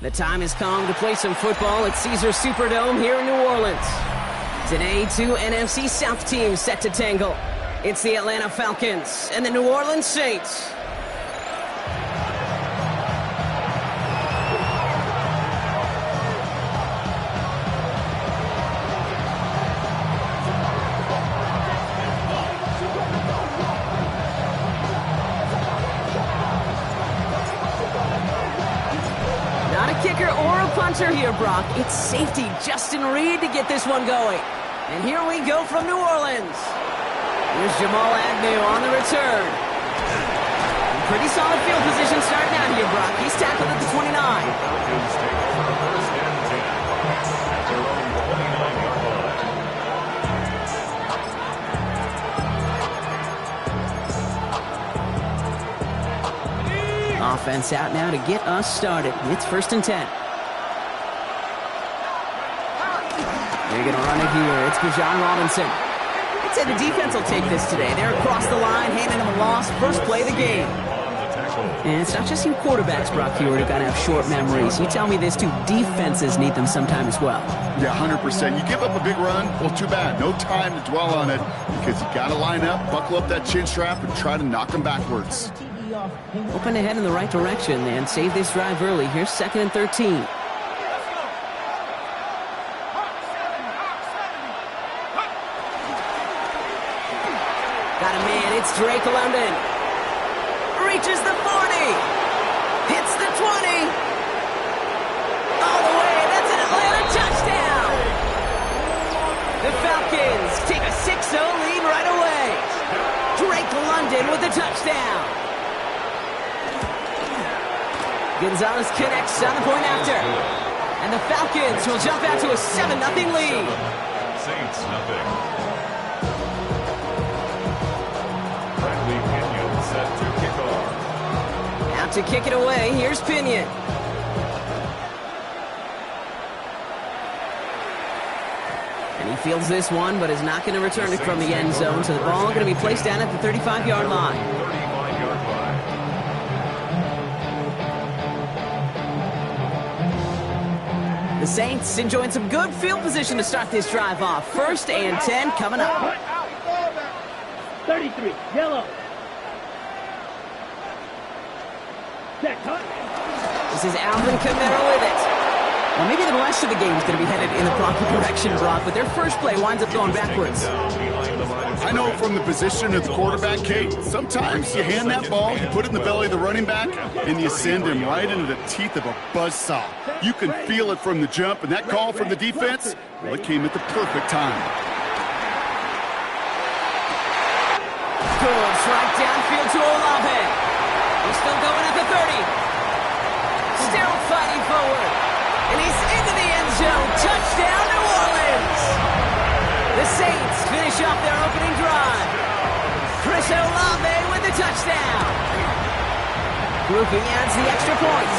The time has come to play some football at Caesars Superdome here in New Orleans. Today, two NFC South teams set to tangle. It's the Atlanta Falcons and the New Orleans Saints. Kicker or a punter here, Brock. It's safety Justin Reed to get this one going. And here we go from New Orleans. Here's Jamal Agnew on the return. Pretty solid field position starting out here, Brock. He's tackled at the 29. Offense out now to get us started. It's 1st and 10. They're going to run it here. It's Bijan Robinson. I'd say the defense will take this today. They're across the line, handing them a loss. First play of the game. And it's not just you quarterbacks, Brock, here who got to have short memories. You tell me this too. Defenses need them sometime as well. Yeah, 100%. You give up a big run, well, too bad. No time to dwell on it because you got to line up, buckle up that chin strap, and try to knock them backwards. Hoping to head in the right direction and save this drive early. Here's 2nd and 13. Got a man. It's Drake London. Reaches the 40. Hits the 20. All the way. That's an Atlanta touchdown. The Falcons take a 6-0 lead right away. Drake London with the touchdown. Gonzalez connects on the point after. And the Falcons will jump out to a 7-0 lead. Saints nothing. Bradley Pinion set to kick off. Out to kick it away, here's Pinion. And he fields this one, but is not going to return it from the end zone. So the ball going to be placed down at the 35-yard line. 35-yard line. The Saints enjoying some good field position to start this drive off. 1st and 10 coming up. 33, yellow. This is Alvin Kamara with it. Well, maybe the rest of the game is going to be headed in the proper direction, Brock, but their first play winds up going backwards. I know from the position of the quarterback, Kate, sometimes you hand that ball, you put it in the belly of the running back, and you send him right into the teeth of a buzzsaw. You can feel it from the jump, and that call from the defense, well, it came at the perfect time. Good strike downfield to Olave. He's still going at the 30. Still fighting forward. And he's into the end zone. Touchdown, New Orleans. The Saints finish off their opening drive. Chris Olave with the touchdown. Grouping adds the extra point.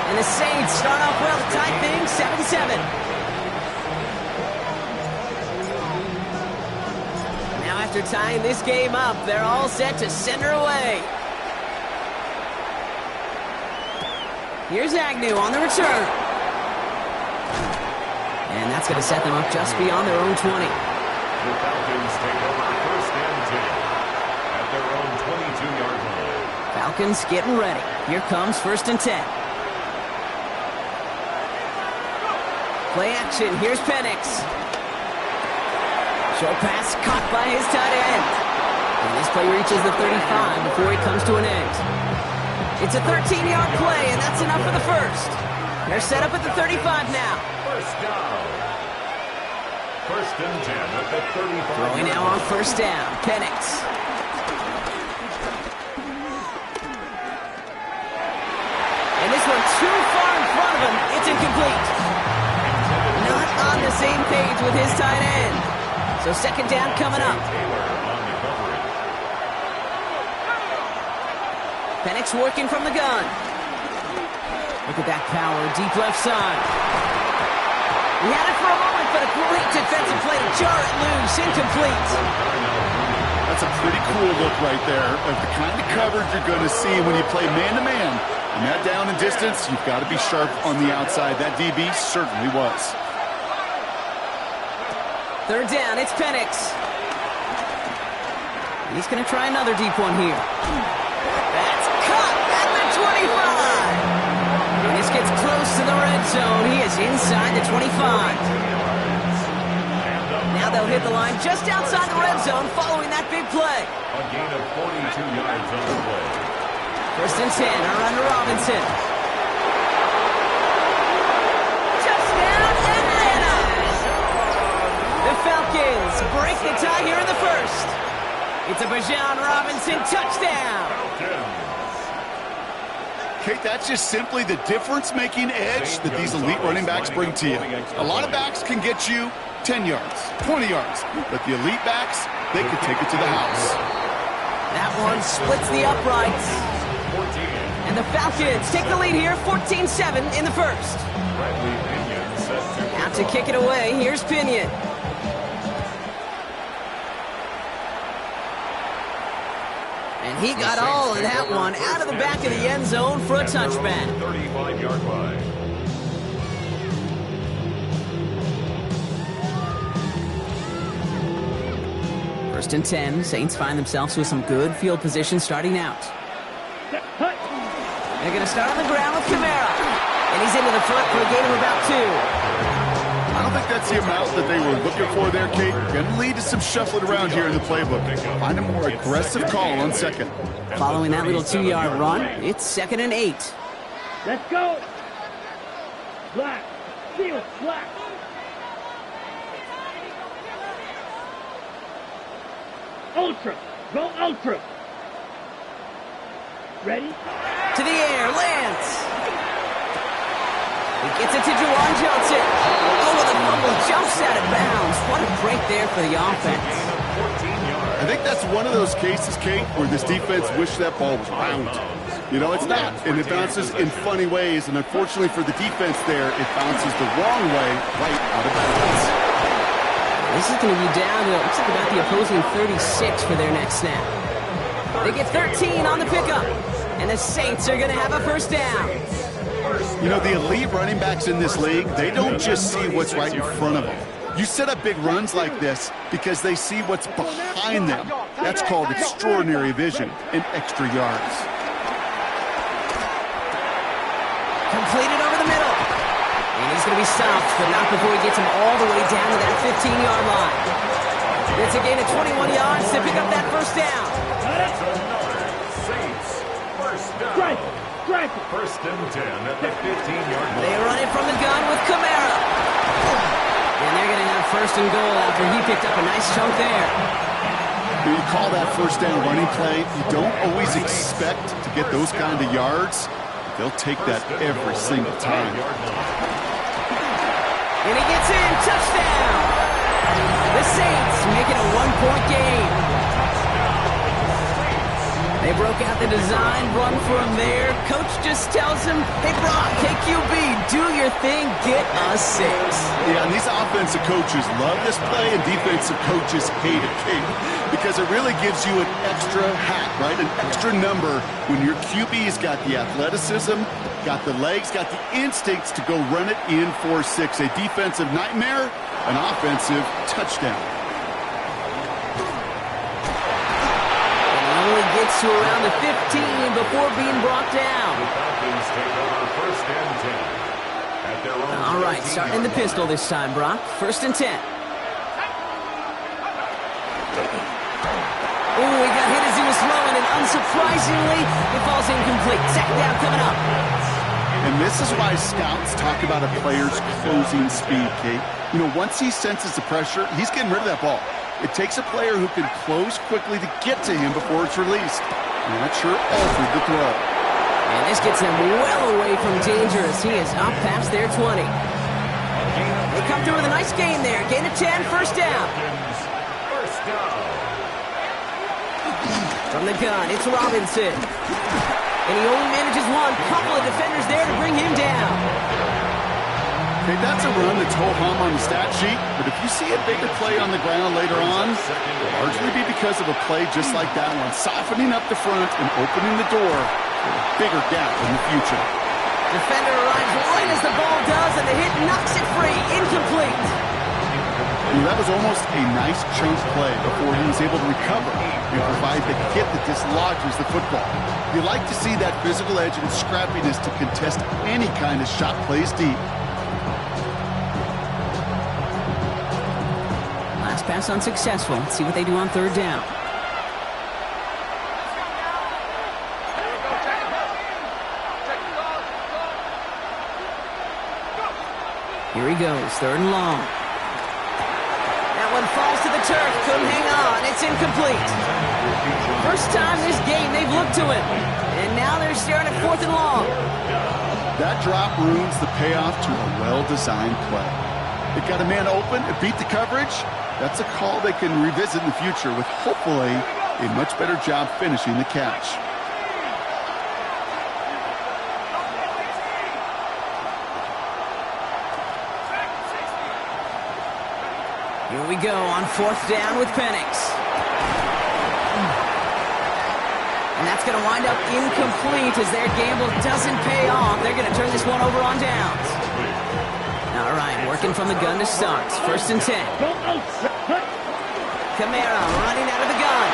And the Saints start off well to tie things 7-7. Now after tying this game up, they're all set to send her away. Here's Agnew on the return. And that's going to set them up just beyond their own 20. The Falcons take over 1st and 10 at their own 22-yard line. Falcons getting ready. Here comes 1st and 10. Play action. Here's Penix. Short pass caught by his tight end. And this play reaches the 35 before he comes to an end. It's a 13-yard play, and that's enough for the first. They're set up at the 35 now. First down. 1st and 10 at the 35. Throwing now on 1st down. Penix. And this one too far in front of him. It's incomplete. Not on the same page with his tight end. So 2nd down coming up. Penix working from the gun. Look at that power, deep left side. He had it for a moment, but a great defensive play to jar it loose, incomplete. That's a pretty cool look right there of the kind of coverage you're going to see when you play man-to-man In that down and distance, you've got to be sharp on the outside. That DB certainly was. Third down, it's Penix. He's going to try another deep one here. That's caught at the 25. And this gets close to the red zone. He is inside the 25. Now they'll hit the line just outside the red zone following that big play. A gain of 42 yards on the play. First and 10, around to Robinson. Touchdown, Atlanta! The Falcons break the tie here in the first. It's a Bijan Robinson touchdown. Kate, that's just simply the difference-making edge that these elite running backs bring to you. A lot of backs can get you 10 yards, 20 yards, but the elite backs, they can take it to the house. That one splits the uprights. And the Falcons take the lead here, 14-7 in the first. Out to kick it away, here's Pinion. And he got all of that one out of the back of the end zone for a touchback. 35-yard line. First and 10, Saints find themselves with some good field position starting out. They're going to start on the ground with Kamara. And he's into the front for a gain of about 2. I don't think that's the amount that they were looking for there, Kate. Going to lead to some shuffling around here in the playbook. Find a more aggressive call on second. Following that little 2-yard run, it's 2nd and 8. Let's go. Black. Field. Black. Ultra. Go ultra. Ready? To the air, Lance. He gets it to Juwan Johnson. Oh, the fumble jumps out of bounds. What a break there for the offense. I think that's one of those cases, Kate, where this defense wished that ball was round. You know, it's not, and it bounces in funny ways, and unfortunately for the defense there, it bounces the wrong way right out of bounds. This is going to be down to, looks like about the opposing 36 for their next snap. They get 13 on the pickup, and the Saints are going to have a first down. You know, the elite running backs in this league, they don't just see what's right in front of them. You set up big runs like this because they see what's behind them. That's called extraordinary vision and extra yards. Completed over the middle. And he's going to be stopped, but not before he gets him all the way down to that 15-yard line. It's a gain of 21 yards to pick up that first down. That's another Saints first down. First and 10 at the 15-yard line. They run it from the gun with Kamara. And they're going to have first and goal after he picked up a nice chunk there. When you call that first down running play, you don't always expect to get those kind of yards. They'll take that every single time. And he gets in, touchdown! The Saints make it a one-point game. They broke out the design run for him there. Coach just tells him, hey, Brock, KQB, do your thing, get a 6. Yeah, and these offensive coaches love this play, and defensive coaches hate it, because it really gives you an extra hat, right? An extra number when your QB's got the athleticism, got the legs, got the instincts to go run it in for 6. A defensive nightmare, an offensive touchdown. Only gets to around the 15 before being brought down. All right, starting the pistol this time, Brock. First and 10. Oh, he got hit as he was throwing, and unsurprisingly, it falls incomplete. Second down coming up. And this is why scouts talk about a player's closing speed, Kate. You know, once he senses the pressure, he's getting rid of that ball. It takes a player who can close quickly to get to him before it's released. And that sure altered the throw. And this gets him well away from danger as he is up past their 20. They come through with a nice gain there. Gain of 10, first down. From the gun, it's Robinson. And he only manages one. Couple of defenders there to bring him down. Okay, that's a run that's ho-hum on the stat sheet, but if you see a bigger play on the ground later on, it'll largely be because of a play just like that one, softening up the front and opening the door a bigger gap in the future. Defender arrives right as the ball does, and the hit knocks it free. Incomplete. That was almost a nice chunk play before he was able to recover and provide the hit that dislodges the football. You like to see that physical edge and scrappiness to contest any kind of shot plays deep. Last pass unsuccessful. Let's see what they do on third down. Here he goes, third and long. That one falls to the turf, couldn't hang on, it's incomplete. First time this game they've looked to him, and now they're staring at fourth and long. That drop ruins the payoff to a well-designed play. It got a man open, it beat the coverage. That's a call they can revisit in the future with hopefully a much better job finishing the catch. Here we go on fourth down with Penix. And that's going to wind up incomplete as their gamble doesn't pay off. They're going to turn this one over on downs. All right, working from the gun to start. First and 10. Kamara running out of the gun.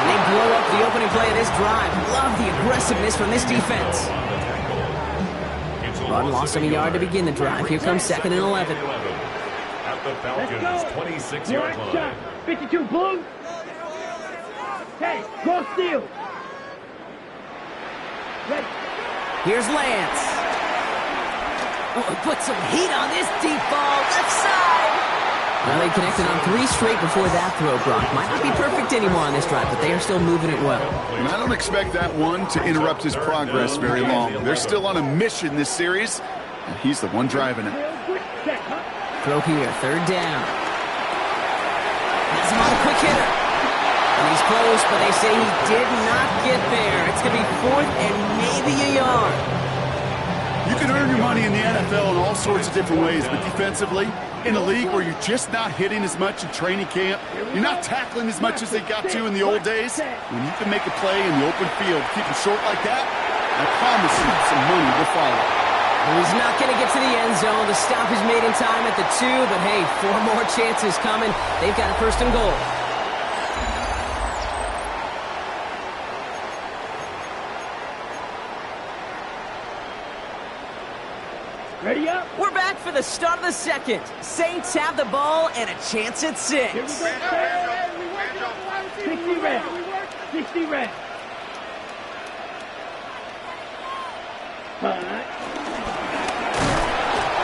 They blow up the opening play of this drive. Love the aggressiveness from this defense. Run lost him a yard to begin the drive. Here comes second and 11. The Falcons' 26-yard line. 52 blue. Hey, cross field. Ready. Here's Lance. Oh, put some heat on this deep ball. Left side. Well, they connected on 3 straight before that throw, Brock. Might not be perfect anymore on this drive, but they are still moving it well. And I don't expect that one to interrupt his progress very long. They're still on a mission this series, and he's the one driving it. Throw here, third down. Has him on a quick hitter. And he's close, but they say he did not get there. It's going to be fourth and maybe a yard. You can earn your money in the NFL in all sorts of different ways, but defensively, in a league where you're just not hitting as much in training camp, you're not tackling as much as they got to in the old days, when you can make a play in the open field, keep it short like that, I promise you some money will follow. He's not going to get to the end zone. The stop is made in time at the 2, but hey, 4 more chances coming. They've got a first and goal. Ready up. We're back for the start of the second. Saints have the ball and a chance at 6. 60 red. 60 red.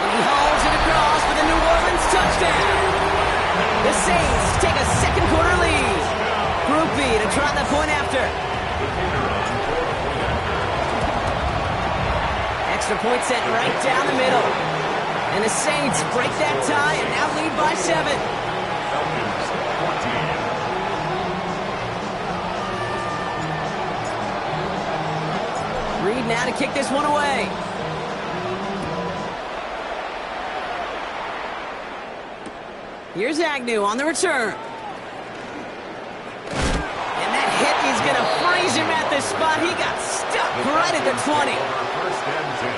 He hauls it across for the New Orleans touchdown. The Saints take a second quarter lead. Group B to try the point after. Extra point set right down the middle. And the Saints break that tie and now lead by 7. Reed now to kick this one away. Here's Agnew on the return. And that hit is going to freeze him at the spot. He got stuck right at the 20. First and 10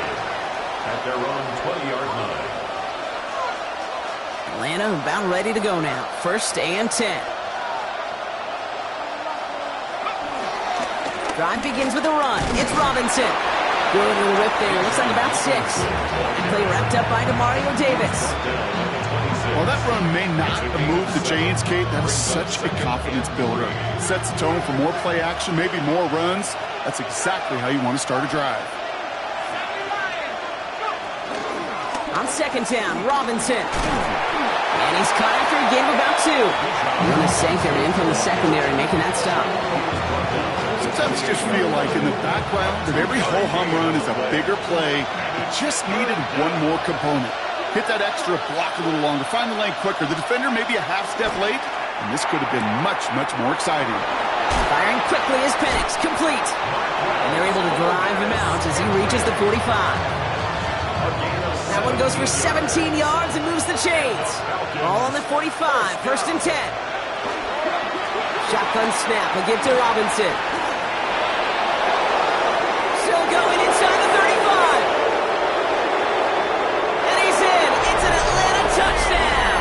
at their own 20-yard line. Atlanta about ready to go now. First and 10. Drive begins with a run. It's Robinson. Good little whip there. Looks like about 6. Play wrapped up by DeMario Davis. While that run may not move the chains, Kate, that is such a confidence builder. Sets the tone for more play action, maybe more runs. That's exactly how you want to start a drive. On second down, Robinson. And he's caught after a gain of about 2. Run a sanctor in from the secondary, making that stop. Sometimes you just feel like in the background that every ho-hum run is a bigger play. It just needed one more component. Hit that extra block a little longer, find the lane quicker. The defender may be a half step late, and this could have been much, much more exciting. Firing quickly is Penix, complete. And they're able to drive him out as he reaches the 45. That one goes for 17 yards and moves the chains. All on the 45, first and 10. Shotgun snap, a give to Robinson. So going inside the 35. And he's in. It's an Atlanta touchdown.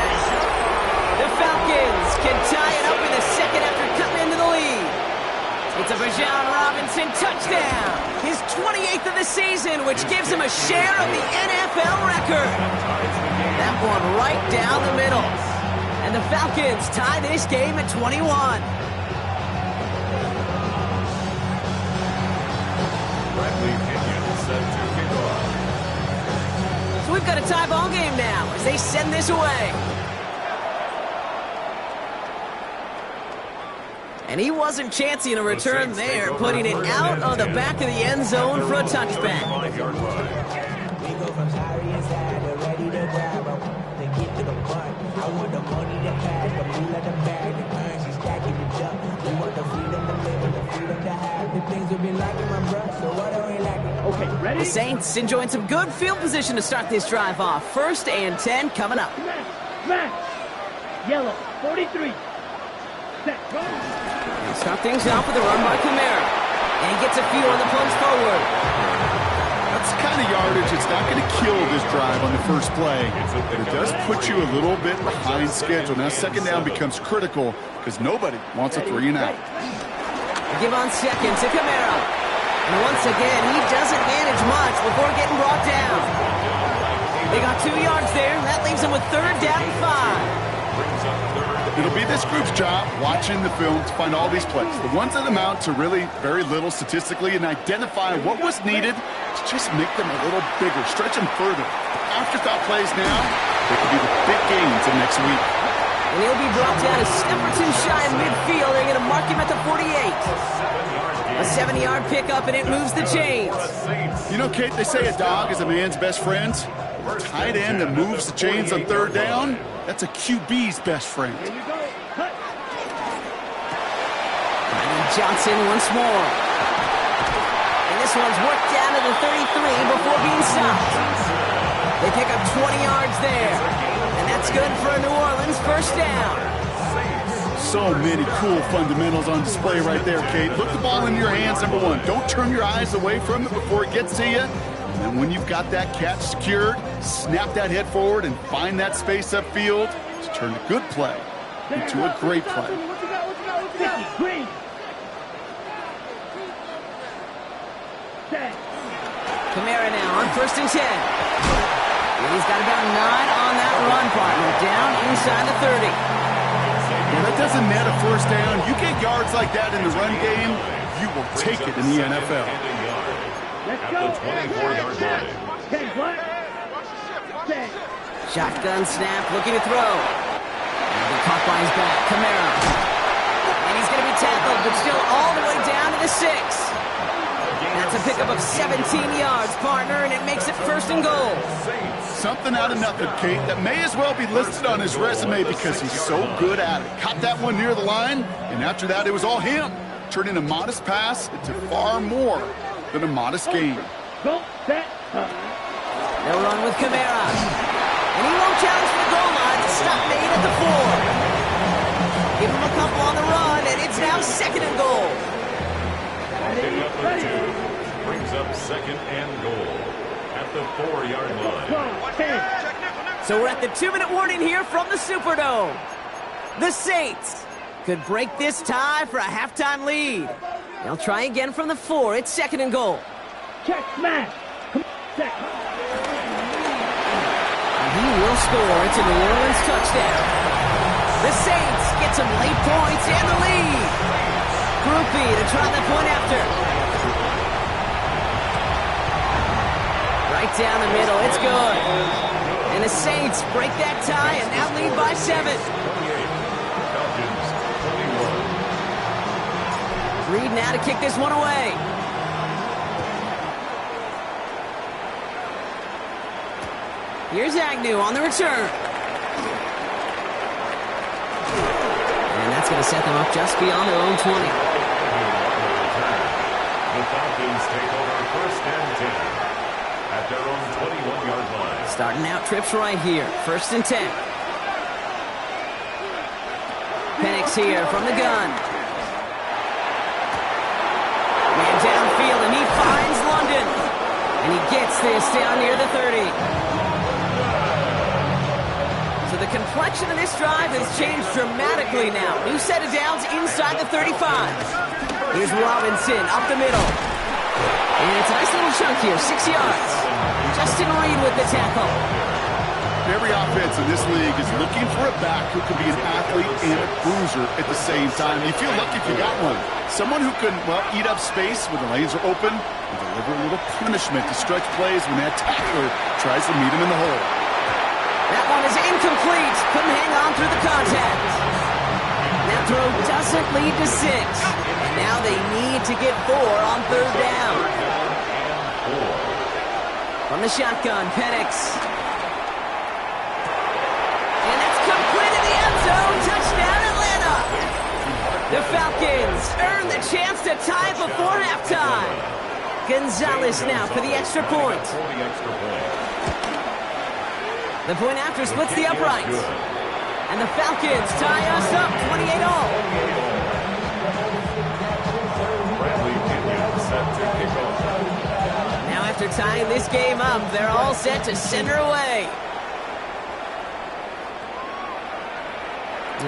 The Falcons can tie it up in the second after cutting into the lead. It's a Bijan Robinson touchdown. His 28th of the season, which gives him a share of the NFL record. That one right down the middle. And the Falcons tie this game at 21. So we've got a tie ball game now as they send this away. And he wasn't chancing a return there, putting it out of the back of the end zone for a touchback. Okay, ready? The Saints enjoying some good field position to start this drive off. 1st and 10 coming up. Smash. Yellow, 43. Set, go. Start things off with a run by Kamara. And he gets a few on the plunge forward. That's the kind of yardage it's not going to kill this drive on the first play, but it does put you a little bit behind schedule. Now second down becomes critical because nobody wants a 3 and out. Give on second to Kamara. And once again, he doesn't manage much before getting brought down. They got 2 yards there. That leaves them with 3rd down and 5. It'll be this group's job watching the film to find all these plays. The ones that amount to really very little statistically and identify what was needed to just make them a little bigger, stretch them further. Afterthought plays now, they could be the big gains of next week. And he'll be brought down a step or two shy of midfield. They're going to mark him at the 48. A 70-yard pickup, and it moves the chains. You know, Kate, they say a dog is a man's best friend. A tight end that moves the chains on 3rd down, that's a QB's best friend. Here you go. Cut. And Johnson once more. And this one's worked down to the 33 before being stopped. They pick up 20 yards there. And that's good for a New Orleans 1st down. So many cool fundamentals on display right there, Kate. Look the ball in your hands, number 1. Don't turn your eyes away from it before it gets to you. And when you've got that catch secured, snap that head forward and find that space upfield to turn a good play into a great play. What you got? Green. Set. Kamara now on 1st and 10. And he's got about 9 on that run, partner. Down inside the 30. Yeah, that doesn't net a 1st down. You get yards like that in the run game, you will take it in the NFL. Let's At go. the 24-yard line. Okay, what? Set. Shotgun snap, looking to throw. And he caught by his back, Kamara. And he's going to be tackled, but still all the way down to the 6. That's a pickup of 17 yards, partner, and it makes it 1st and goal. Something out of nothing, Kate, that may as well be listed on his resume because he's so good at it. Caught that one near the line, and after that, it was all him, turning a modest pass into far more than a modest gain. Go. Set. They'll run with Kamara. And he won't challenge for the goal line. The stop made at the 4. Give him a couple on the run, and it's now 2nd and goal. Pick up the 2. Brings up 2nd and goal at the 4-yard line. So we're at the 2-minute warning here from the Superdome. The Saints could break this tie for a halftime lead. They'll try again from the 4. It's 2nd and goal. Check smash. Set. And he will score. It's a New Orleans touchdown. The Saints get some late points and the lead. Groupie to try the point after. Right down the middle. It's good. And the Saints break that tie and now lead by 7. Reed now to kick this one away. Here's Agnew on the return. And that's going to set them up just beyond their own 20. The Falcons take over 1st and 10 at their own 21-yard line. Starting out trips right here. 1st and 10. Penix here from the gun. Man downfield, and he finds London. gets this down near the 30. So the complexion of this drive has changed dramatically now. New set of downs inside the 35. Here's Robinson up the middle. And it's a nice little chunk here, 6 yards. Justin Reed with the tackle. Every offense in this league is looking for a back who can be an athlete and a bruiser at the same time. You feel lucky if you got one. Someone who can, well, eat up space when the lanes are open and deliver a little punishment to stretch plays when that tackler tries to meet him in the hole. That one is incomplete. Couldn't hang on through the contact. That throw doesn't lead to 6. And now they need to get 4 on 3rd down. From the shotgun, Penix. And that's complete in the end zone. Touchdown, Atlanta. The Falcons earn the chance to tie before halftime. Gonzalez now for the extra point. The point after splits the uprights. And the Falcons tie us up 28-all. Now after tying this game up, they're all set to send her away.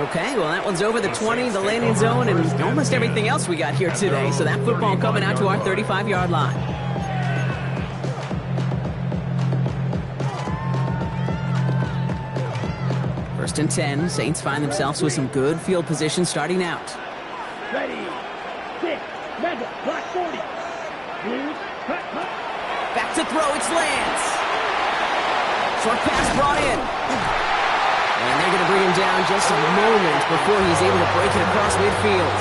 Okay, well that one's over the 20, the landing zone, and almost everything else we got here today. So that football coming out to our 35-yard line. First and 10, Saints find themselves with some good field position starting out. Ready. 6. Mega. Block 40. Blue. Cut. Back to throw, it's Lance. Short pass brought in. And they're going to bring him down just a moment before he's able to break it across midfield.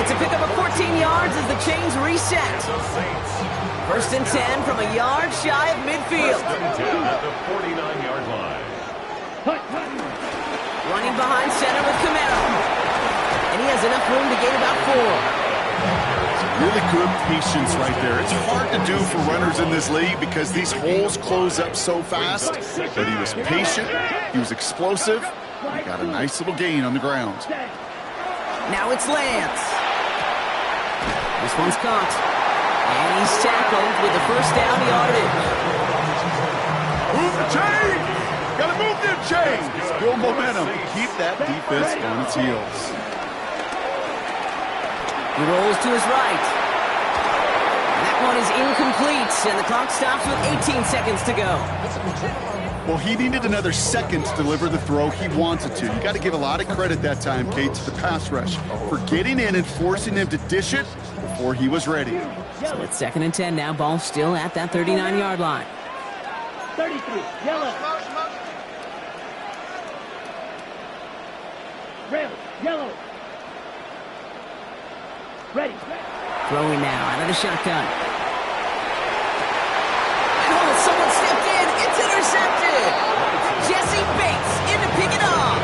It's a pickup of 14 yards as the chains reset. First and 10 from a yard shy of midfield. First and 10 at the 49-yard line. Running behind center with Camaro. And he has enough room to gain about 4. Really good patience right there. It's hard to do for runners in this league because these holes close up so fast. But he was patient, he was explosive, and he got a nice little gain on the ground. Now it's Lance. This one's caught. And he's tackled with the first down yardage. Move the chain! Gotta move them chains! Build momentum. Keep that defense on its heels. He rolls to his right. That one is incomplete, and the clock stops with 18 seconds to go. Well, he needed another second to deliver the throw he wanted to. You got to give a lot of credit that time, Kate, to the pass rush for getting in and forcing him to dish it before he was ready. So it's 2nd and 10 now. Ball still at that 39-yard line. 33. Yellow. Red. Yellow. Ready. Throwing now out of the shotgun. Oh, someone stepped in. It's intercepted. Jesse Bates in to pick it off.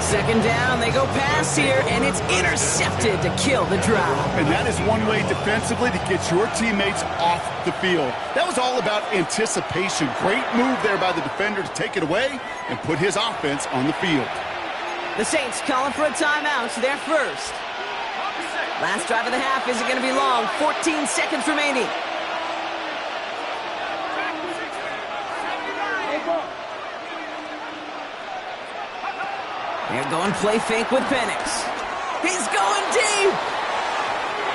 2nd down. They go pass here, and it's intercepted to kill the drive. And that is one way defensively to get your teammates off the field. That was all about anticipation. Great move there by the defender to take it away and put his offense on the field. The Saints calling for a timeout. They're first. Last drive of the half isn't going to be long. 14 seconds remaining. They're going play fake with Penix. He's going deep.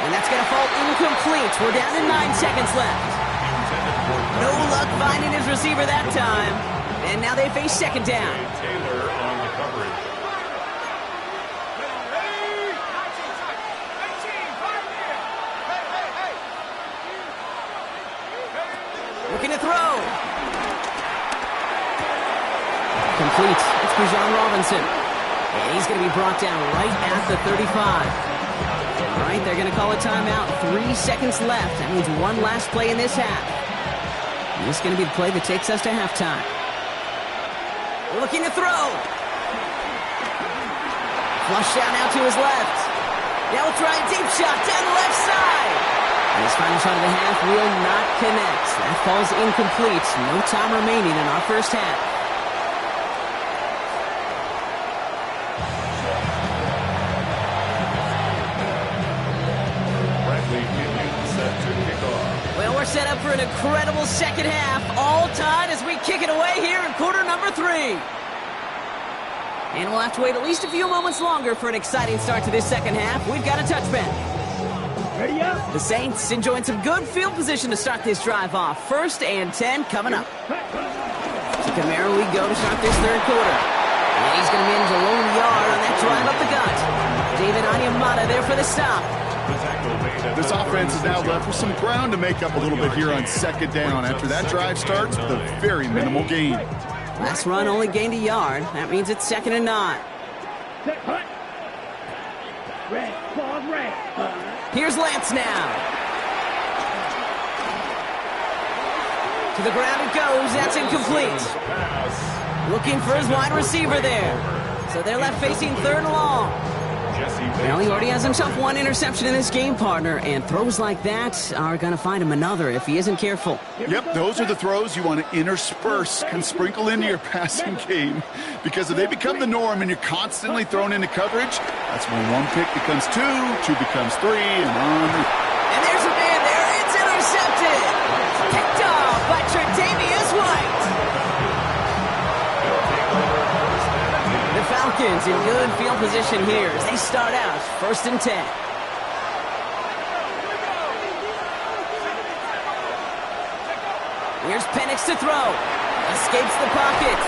And that's going to fall incomplete. We're down to 9 seconds left. No luck finding his receiver that time. And now they face 2nd down. Taylor on the coverage. Looking to throw. Complete. It's Bijan Robinson. And he's going to be brought down right at the 35. All right, they're going to call a timeout. 3 seconds left. That means one last play in this half. And this is going to be the play that takes us to halftime. Looking to throw. Flush down now to his left. Now we'll try a deep shot down the left side. And his final shot of the half will not connect. That falls incomplete. No time remaining in our first half. Well, we're set up for for an incredible second half. All tied as we kick it away here in quarter number 3. And we'll have to wait at least a few moments longer for an exciting start to this second half. We've got a touchback. Ready up. The Saints enjoying some good field position to start this drive off. 1st and 10 coming up. To Camaro we go to start this third quarter. And he's going to manage a lone yard on that drive up the gut. David Onyemata there for the stop. This offense is now left with some ground to make up a little bit here on 2nd down after that drive starts with a very minimal gain. Last run only gained a yard. That means it's 2nd and 9. Set, hut. Red, pause, red. Here's Lance now. To the ground it goes. That's incomplete. Looking for his wide receiver there. So they're left facing 3rd and long. Well, he already has himself 1 interception in this game, partner, and throws like that are going to find him another if he isn't careful. Yep, those are the throws you want to intersperse and sprinkle into your passing game, because if they become the norm and you're constantly thrown into coverage, that's when 1 pick becomes 2, 2 becomes 3, and on. And there's a man there. It's intercepted. Picked off by Tre'Davious White. The Falcons in good field position here as they start out 1st and 10. Here's Penix to throw. Escapes the pocket.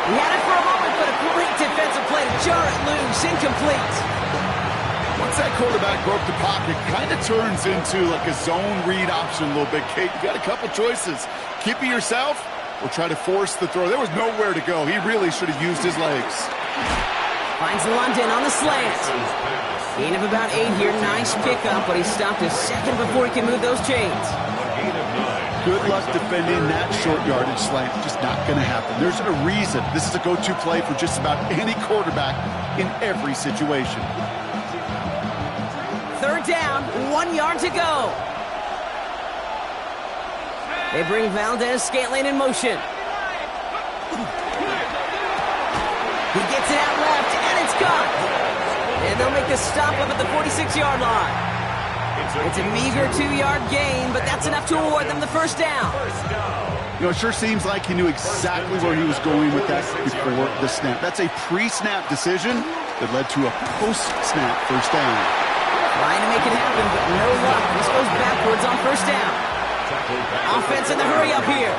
He had it for a moment, but a great defensive play to jar it loose. Incomplete. Once that quarterback broke the pocket, kind of turns into like a zone read option a little bit, Kate. You got a couple choices. Keep it yourself or try to force the throw. There was nowhere to go. He really should have used his legs. Finds London on the slant. Gain of about 8 here. Nice pickup, but he stopped a second before he can move those chains. Good luck defending that short yardage slant. Just not going to happen. There's a reason. This is a go-to play for just about any quarterback in every situation. 3rd down, 1 yard to go. They bring Valdez-Scantling in motion. He gets it out left, and it's gone. And they'll make the stop up at the 46-yard line. It's a meager 2-yard gain, but that's enough to award them the 1st down. You know, it sure seems like he knew exactly where he was going with that before the snap. That's a pre-snap decision that led to a post-snap 1st down. Trying to make it happen, but no luck. This goes backwards on 1st down. Offense in the hurry-up here.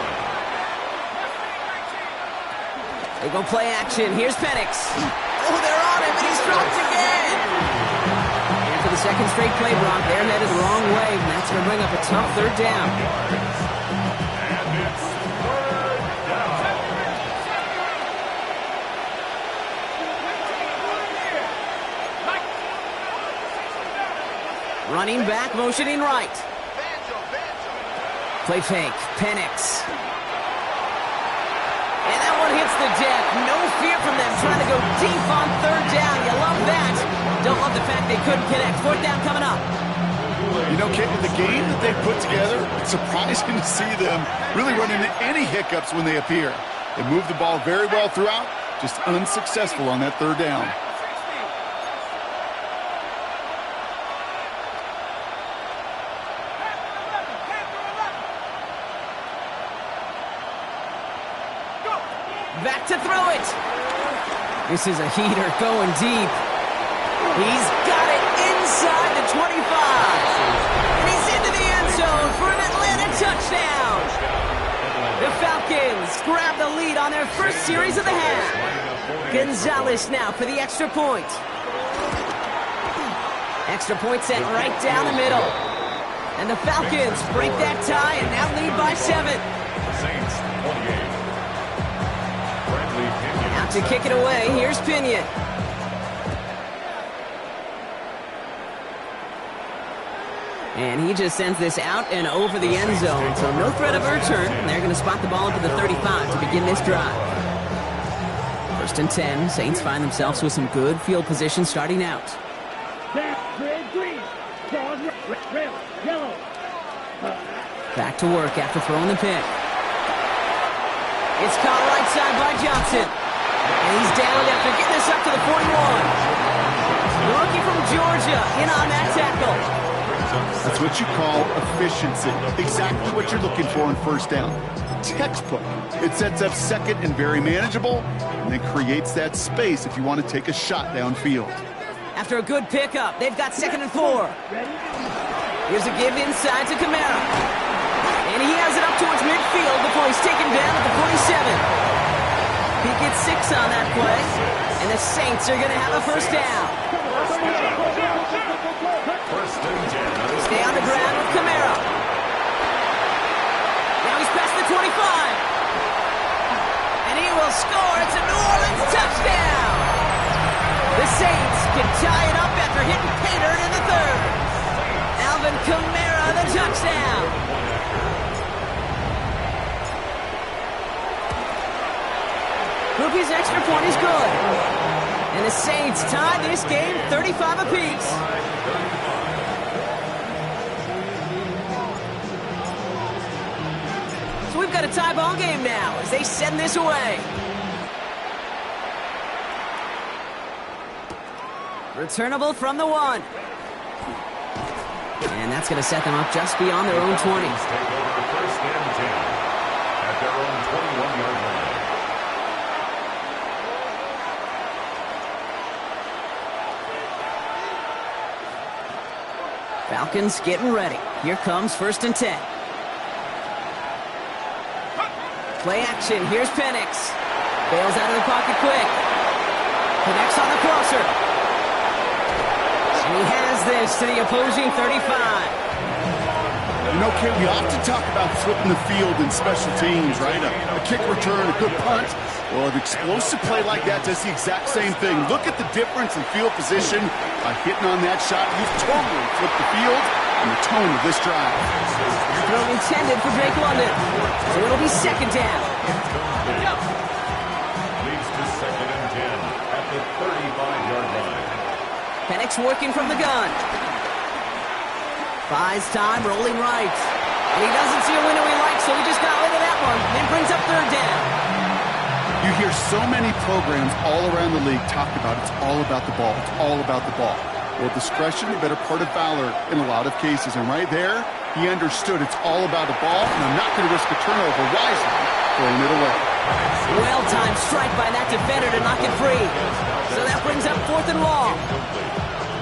They go play action. Here's Penix. Oh, they're on him, and he's dropped again. And for the 2nd straight play, Brock, they're headed the wrong way, and that's going to bring up a tough 3rd down. And it's 3rd down. Running back, motioning right. Play fake. Penix. And that one hits the deck. No fear from them trying to go deep on 3rd down. You love that. Don't love the fact they couldn't connect. 4th down coming up. You know, Kate, with the game that they put together, it's surprising to see them really run into any hiccups when they appear. They move the ball very well throughout, just unsuccessful on that 3rd down. Back to throw it. This is a heater going deep. He's got it inside the 25. And he's into the end zone for an Atlanta touchdown. The Falcons grab the lead on their 1st series of the half. Gonzalez now for the extra point. Extra point set right down the middle. And the Falcons break that tie and now lead by 7. Saints 28. Out to kick it away, here's Pinion. And he just sends this out and over the end zone, so no threat of a return. They're going to spot the ball into the 35 to begin this drive. 1st and 10, Saints find themselves with some good field position starting out. Red, green. Pause, red, yellow. Back to work after throwing the pick. It's caught right side by Johnson. And he's down after getting this up to the 41. The rookie from Georgia in on that tackle. That's what you call efficiency. Exactly what you're looking for on first down. Textbook. It sets up second and very manageable, and then creates that space if you want to take a shot downfield. After a good pickup, they've got 2nd and 4. Here's a give inside to Kamara. And he has it up towards midfield before he's taken down at the 47. He gets 6 on that play, and the Saints are going to have a first down. Stay on the ground with Kamara. Now he's past the 25. And he will score. It's a New Orleans touchdown. The Saints can tie it up after hitting pay dirt in the 3rd. Alvin Kamara, the touchdown. Groupie's extra point is good. And the Saints tie this game 35 apiece. So we've got a tie ball game now as they send this away. Returnable from the 1. And that's going to set them up just beyond their own 20. Take over first and 10 at their own 21-yard line. Falcons getting ready. Here comes 1st and 10. Play action. Here's Penix. Bails out of the pocket quick. Connects on the crosser. And he has this to the opposing 35. You know, Kate, we often talk about flipping the field in special teams, right? A kick return, a good punt. Well, an explosive play like that does the exact same thing. Look at the difference in field position. By hitting on that shot, you've totally flipped the field and the tone of this drive. Throw intended for Drake London. So it'll be 2nd down. Leads to 2nd and 10 at the 35-yard line. Penix working from the gun. Buys time, rolling right. And he doesn't see a window he likes, so he just got rid of that one. Then brings up 3rd down. You hear so many programs all around the league talk about it's all about the ball. It's all about the ball. Well, discretion, the better part of valor in a lot of cases. And right there, he understood it's all about the ball, and I'm not going to risk a turnover wisely, throwing it away. Well-timed strike by that defender to knock it free. So that brings up 4th and long.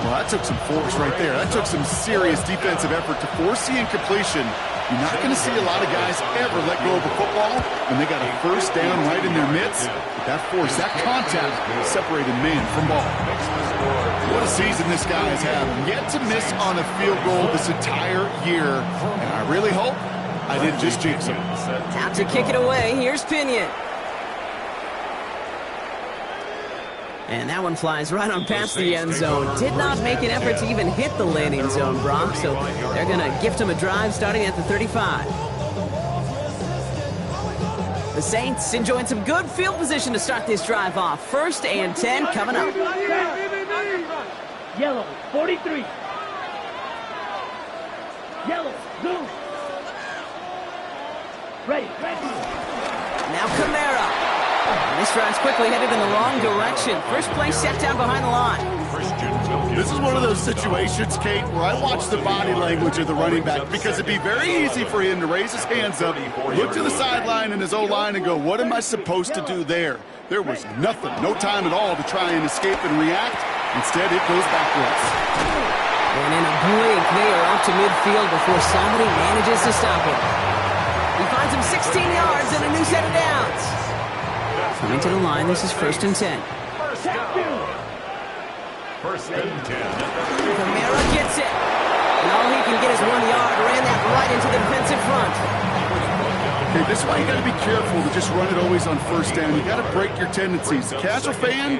Well, that took some force right there. That took some serious defensive effort to force the incompletion. You're not going to see a lot of guys ever let go of a football when they got a first down right in their midst. But that force, that contact, separated man from ball. What a season this guy has had. Yet to miss on a field goal this entire year. And I really hope I didn't just jinx him. Out to kick it away. Here's Pinion. And that one flies right on past the end zone. Did not make an effort to even hit the landing zone, Brock. So they're going to gift him a drive starting at the 35. The Saints enjoying some good field position to start this drive off. 1st and 10 coming up. Yellow, 43. Yellow, zoom. Ready. Now Kamara. And this drive's quickly headed in the wrong direction. First play set down behind the line. This is one of those situations, Kate, where I watch the body language of the running back because it'd be very easy for him to raise his hands up, look to the sideline and his O-line and go, what am I supposed to do there? There was nothing, no time at all to try and escape and react. Instead, it goes backwards. And in a blink, they are out to midfield before somebody manages to stop him. He finds him 16 yards and a new set of downs. Coming to the line, this is 1st and 10. First and 10. Kamara gets it. And all he can get is 1 yard. Ran that right into the defensive front. Okay, this is why you got to be careful to just run it always on first down. You got to break your tendencies. The casual fan,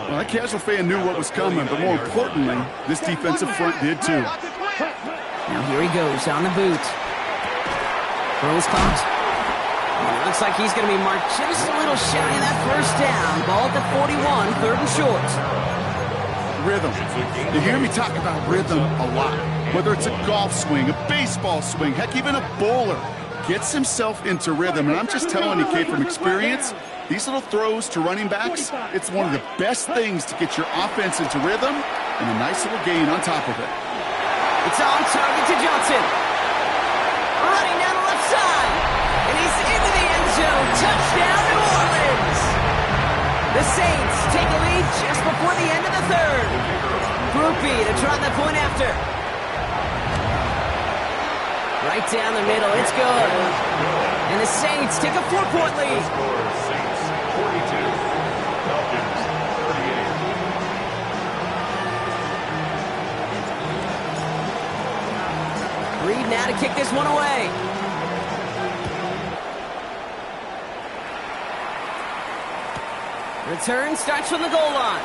well, that casual fan knew what was coming, but more importantly, this defensive front did too. Now here he goes on the boot. Throws caught. Looks like he's going to be marked just a little shy of that first down. Ball at the 41, 3rd and short. Rhythm. You hear me talk about rhythm a lot. Whether it's a golf swing, a baseball swing, heck, even a bowler gets himself into rhythm. And I'm just telling you, Kate, from experience, these little throws to running backs, it's one of the best things to get your offense into rhythm and a nice little gain on top of it. It's on target to Johnson. Running down the left side. And he's into the end zone. Touchdown, New Orleans. The Saints take a lead just before the end of the third. Group B to try the point after. Right down the middle. It's good. And the Saints take a 4-point lead. Saints 42. Falcons 38. Reed now to kick this one away. Return starts from the goal line.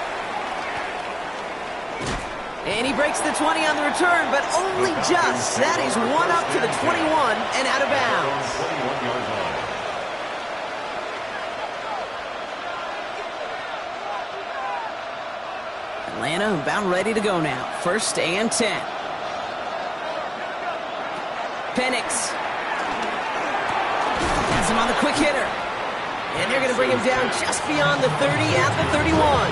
And he breaks the 20 on the return, but only just. That is one up to the 21 and out of bounds. 21-yard line. Atlanta about ready to go now. 1st and 10. Penix. Has him on the quick hitter. And they're going to bring him down just beyond the 30 at the 31.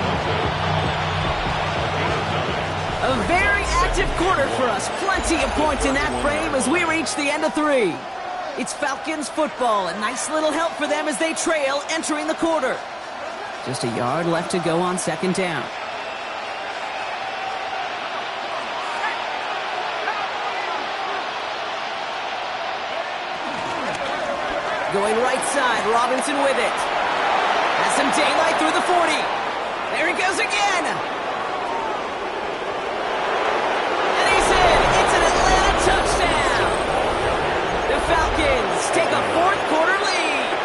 A very active quarter for us. Plenty of points in that frame as we reach the end of 3. It's Falcons football. A nice little help for them as they trail entering the quarter. Just a yard left to go on 2nd down. Going right side, Robinson with it. Has some daylight through the 40. There he goes again. And he's in. It's an Atlanta touchdown. The Falcons take a 4th quarter lead.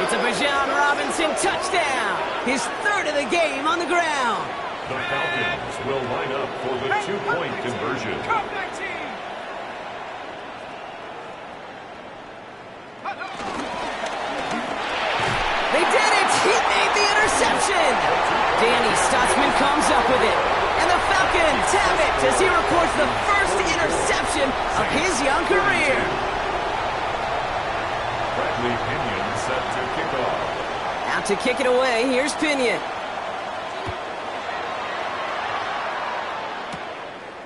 It's a Bijan Robinson touchdown. His 3rd of the game on the ground. The Falcons will line up for the 2-point conversion. They did it! He made the interception! Danny Stutzman comes up with it. And the Falcons have it as he records the first interception of his young career. Bradley Pinion set to kick off. Out to kick it away, here's Pinion.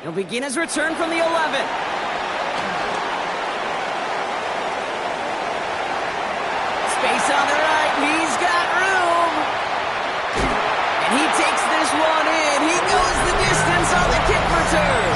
He'll begin his return from the 11. Space on the right, he's got room. And he takes this one in. He goes the distance on the kick return.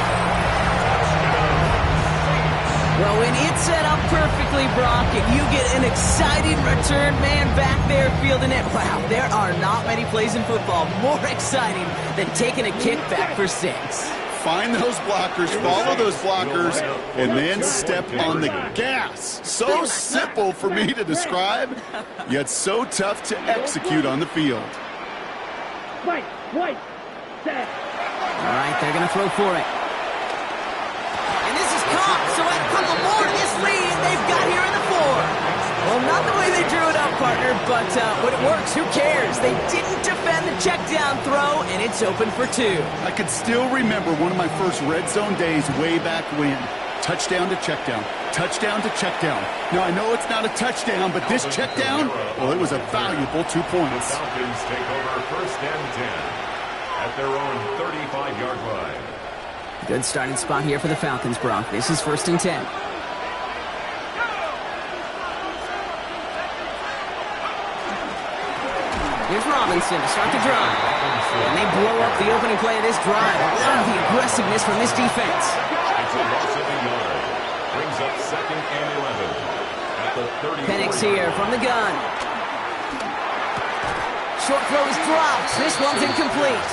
Well, when it's set up perfectly, Brock, and you get an exciting return man back there fielding it, wow, there are not many plays in football more exciting than taking a kick back for 6. Find those blockers, follow those blockers, and then step on the gas. So simple for me to describe, yet so tough to execute on the field. White, set. All right, they're going to throw for it. And this is caught, so add a couple more to this lead they've got here in the 4. Well, not the way they drew it up, partner, but when it works, who cares? They didn't defend the check down throw, and it's open for 2. I could still remember one of my first red zone days way back when. Touchdown to check down. Touchdown to check down. Now, I know it's not a touchdown, but this check down, well, it was a valuable 2 points. The Falcons take over 1st and 10 at their own 35-yard line. Good starting spot here for the Falcons, Brock. This is 1st and 10. Here's Robinson to start the drive. And they blow up the opening play of this drive. I love the aggressiveness from this defense. It's a loss of a yard. Brings up 2nd and 11 at the 34. Penix here from the gun. Short throw is dropped. This one's incomplete.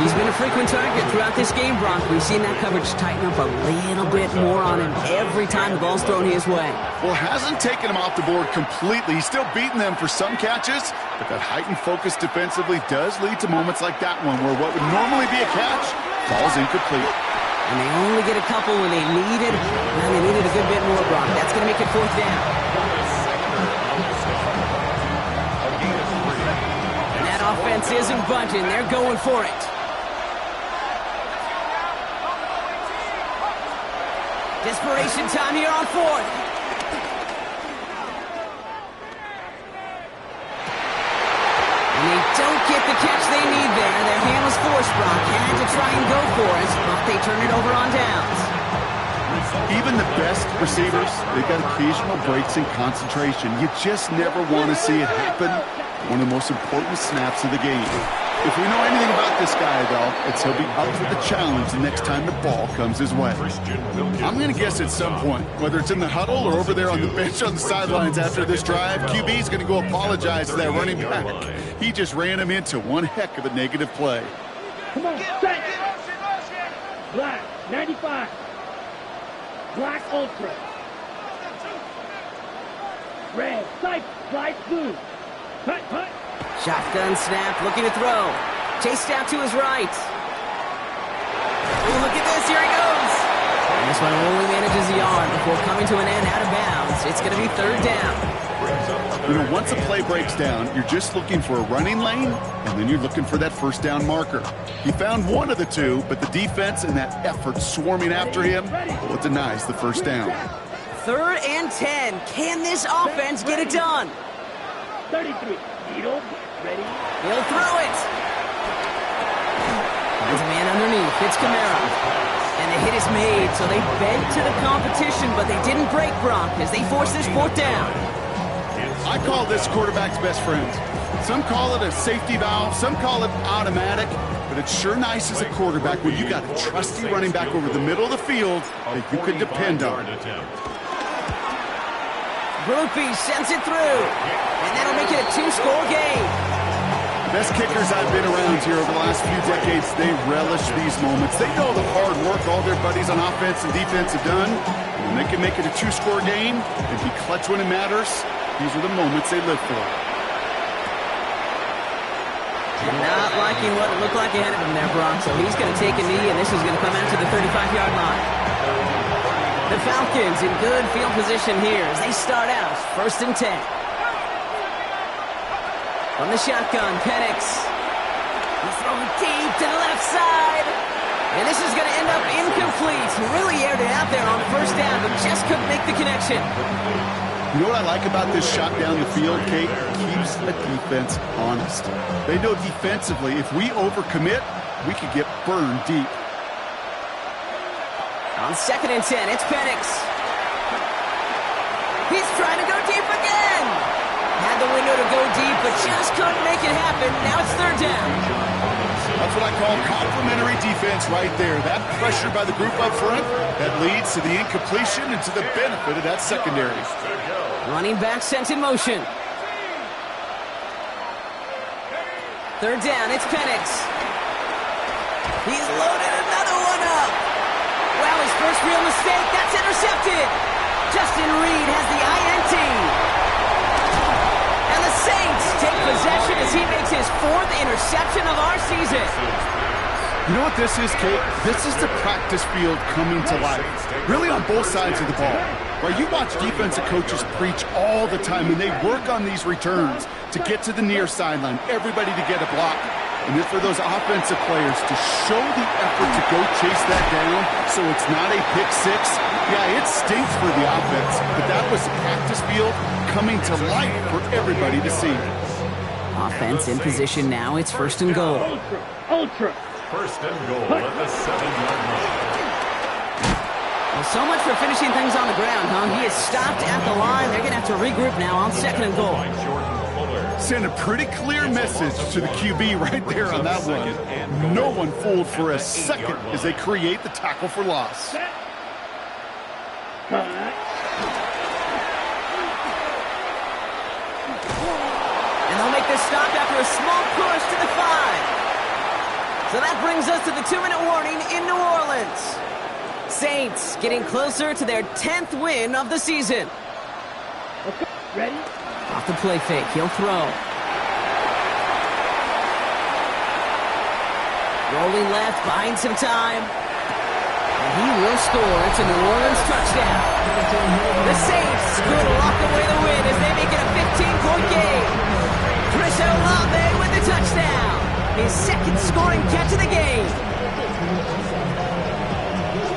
He's been a frequent target throughout this game, Brock. We've seen that coverage tighten up a little bit more on him every time the ball's thrown his way. Well, hasn't taken him off the board completely. He's still beating them for some catches, but that heightened focus defensively does lead to moments like that one where what would normally be a catch falls incomplete. And they only get a couple when they needed, well, they needed a good bit more, Brock. That's going to make it 4th down. And that offense isn't budging. They're going for it. Desperation time here on 4th. And they don't get the catch they need there. Their hand was forced, Brock. Had to try and go for it, but they turned it over on downs. Even the best receivers, they've got occasional breaks in concentration. You just never want to see it happen. One of the most important snaps of the game. If we know anything about this guy, though, it's he'll be up for the challenge the next time the ball comes his way. I'm going to guess at some point, whether it's in the huddle or over there on the bench on the sidelines after this drive, QB's going to go apologize to that running back. He just ran him into one heck of a negative play. Come on, set. Black, 95. Black Ultra. Red, Cypher, Flight Blue. Hut, hut. Shotgun snap, looking to throw. Chased out to his right. Ooh, look at this, here he goes. And this one only manages a yard before coming to an end out of bounds. It's going to be third down. You know, once a play breaks down, you're just looking for a running lane, and then you're looking for that first down marker. He found one of the two, but the defense and that effort swarming after him, well, it denies the first down. 3rd and 10. Can this offense get it done? 33. Needle, ready. He'll throw it. Finds a man underneath. It's Kamara. And the hit is made, so they bent to the competition, but they didn't break, Brock, as they force this 4th down. I call this quarterback's best friend. Some call it a safety valve, some call it automatic, but it's sure nice as a quarterback when you got a trusty running back over the middle of the field that you can depend on. Groupie sends it through, and that'll make it a 2-score game. Best kickers I've been around here over the last few decades, they relish these moments. They know the hard work all their buddies on offense and defense have done. And when they can make it a 2-score game and be clutch when it matters, these are the moments they live for. Not liking what it looked like ahead of him there, Brock, so he's going to take a knee, and this is going to come out to the 35-yard line. The Falcons in good field position here as they start out 1st and 10. From the shotgun, Penix. He's throwing deep to the left side. And this is going to end up incomplete. He really aired it out there on 1st down, but just couldn't make the connection. You know what I like about this shot down the field, Kate? It keeps the defense honest. They know defensively, if we overcommit, we could get burned deep. On 2nd and 10, it's Penix. He's trying to go deep again. Had the window to go deep, but just couldn't make it happen. Now it's 3rd down. That's what I call complimentary defense right there. That pressure by the group up front, that leads to the incompletion and to the benefit of that secondary. Running back sent in motion. 3rd down, it's Penix. He's loaded another one up. Wow, his first real mistake. That's intercepted. Justin Reed has the INT. And the Saints take possession as he makes his 4th interception of our season. You know what this is, Kate? This is the practice field coming to life. Really on both sides of the ball. Right, you watch defensive coaches preach all the time, and they work on these returns to get to the near sideline, everybody to get a block. And then for those offensive players to show the effort to go chase that down so it's not a pick six, yeah, it stinks for the offense, but that was the practice field coming to life for everybody to see. Offense in position now. It's 1st and goal. Ultra. 1st and goal at the 7-yard line. Well, so much for finishing things on the ground, huh? He is stopped at the line. They're going to have to regroup now on 2nd and goal. Send a pretty clear message to the QB right there on that one. No one fooled for a second as they create the tackle for loss. And they'll make this stop after a small push to the 5. So that brings us to the 2-minute warning in New Orleans. Saints getting closer to their 10th win of the season. Okay, ready? Off the play fake, he'll throw. Rolling left, buying some time. And he will score. It's a New Orleans touchdown. The Saints could lock away the win as they make it a 15-point game. Chris Olave with the touchdown. His 2nd scoring catch of the game.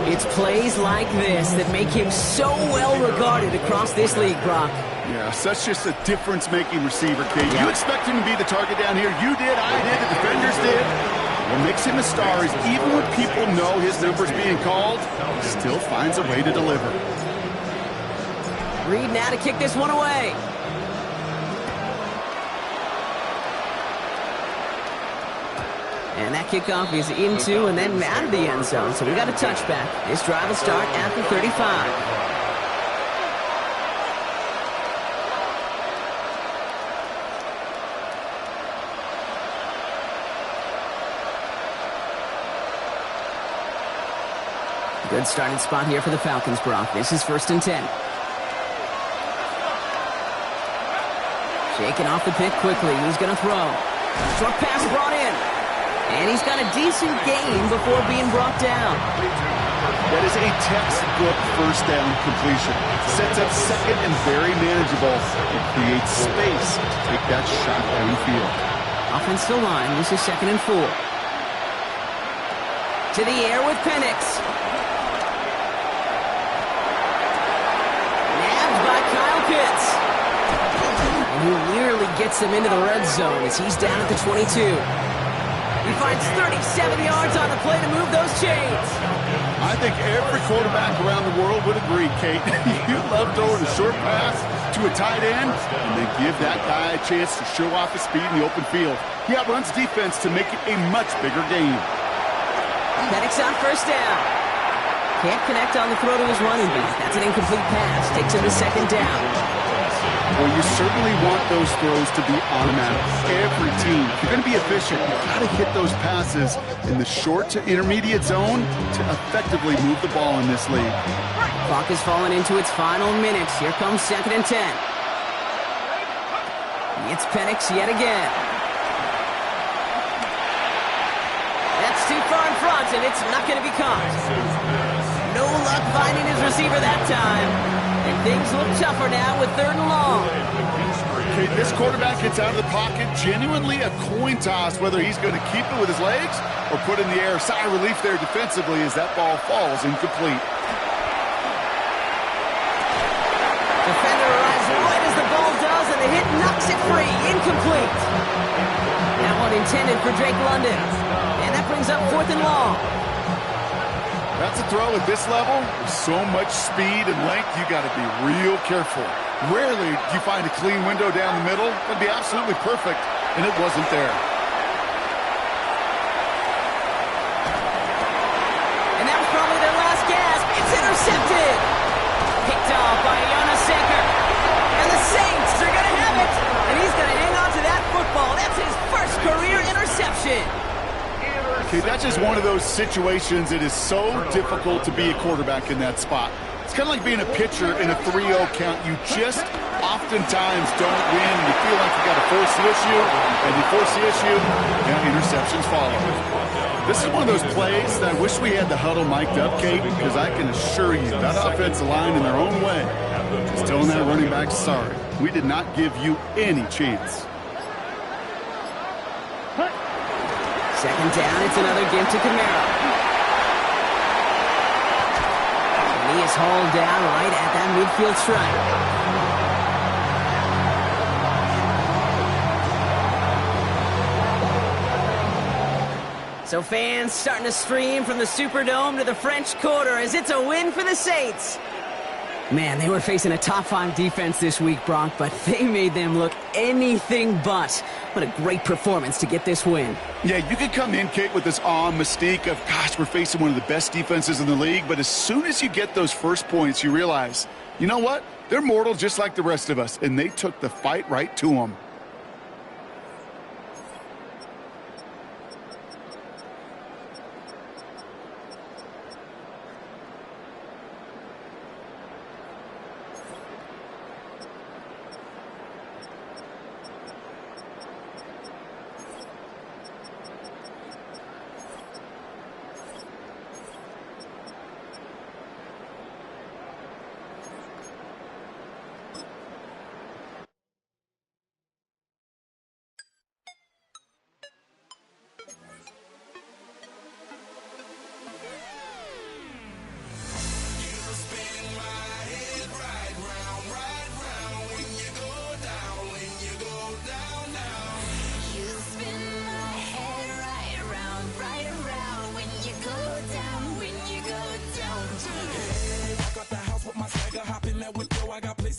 It's plays like this that make him so well regarded across this league, Brock. Yeah, such just a difference-making receiver, Kate. You expect him to be the target down here. You did, I did, the defenders did. What makes him a star is even when people know his number's being called, he still finds a way to deliver. Reed now to kick this one away. And that kickoff is into and then out of the end zone. So we got a touchback. This drive will start at the 35. Good starting spot here for the Falcons, Brock. This is 1st and 10. Shaking off the pick quickly. He's going to throw. Short pass brought in. And he's got a decent gain before being brought down. That is a textbook first down completion. Sets up second and very manageable. It creates space to take that shot downfield. Offensive line. This is 2nd and 4. To the air with Penix. And he nearly gets them into the red zone as he's down at the 22. He finds 37 yards on the play to move those chains. I think every quarterback around the world would agree, Kate. You love throwing a short pass to a tight end and then give that guy a chance to show off his speed in the open field. He outruns defense to make it a much bigger game. Penix on 1st down. Can't connect on the throw to his running back. That's an incomplete pass. Takes him to 2nd down. Well, you certainly want those throws to be automatic. Every team, if you're going to be efficient, you've got to hit those passes in the short to intermediate zone to effectively move the ball in this league. Clock is falling into its final minutes. Here comes 2nd and 10. It's Penix yet again. That's too far in front, and it's not going to be caught. No luck finding his receiver that time. And things look tougher now with 3rd and long. Okay, this quarterback gets out of the pocket, genuinely a coin toss whether he's going to keep it with his legs or put in the air. Sigh of relief there defensively as that ball falls incomplete. Defender arrives right as the ball does, and the hit knocks it free. Incomplete. That one intended for Drake London. And that brings up 4th and long. That's a throw at this level. With so much speed and length, you got to be real careful. Rarely do you find a clean window down the middle. That'd be absolutely perfect, and it wasn't there. And that was probably their last gasp. It's intercepted. Picked off by Jonas Secker. And the Saints are going to have it. And he's going to hang on to that football. That's his first career interception. Okay, that's just one of those situations. It is so difficult to be a quarterback in that spot. It's kind of like being a pitcher in a 3-0 count. You just oftentimes don't win. You feel like you got to force the issue, and you force the issue, and interceptions follow. This is one of those plays that I wish we had the huddle mic'd up, Kate, because I can assure you that offensive line in their own way is telling that running back, sorry, we did not give you any chance. 2nd down, it's another give to Kamara. And he is hauled down right at that midfield stripe. So fans starting to stream from the Superdome to the French Quarter as it's a win for the Saints. Man, they were facing a top-5 defense this week, Bronk, but they made them look anything but. What a great performance to get this win. Yeah, you could come in, Kate, with this awe and mystique of, gosh, we're facing one of the best defenses in the league, but as soon as you get those first points, you realize, you know what? They're mortal just like the rest of us, and they took the fight right to them.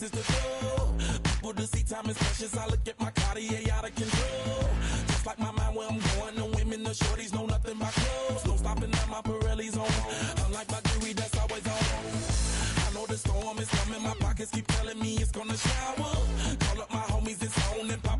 is the goal. People to see time is precious. I look at my Cartier out of control. Just like my mind where I'm going. The women, the shorties know nothing but clothes. No stopping at my Pirelli's on. Unlike my jewelry that's always on. I know the storm is coming. My pockets keep telling me it's gonna shower. Call up my homies, it's on and pop.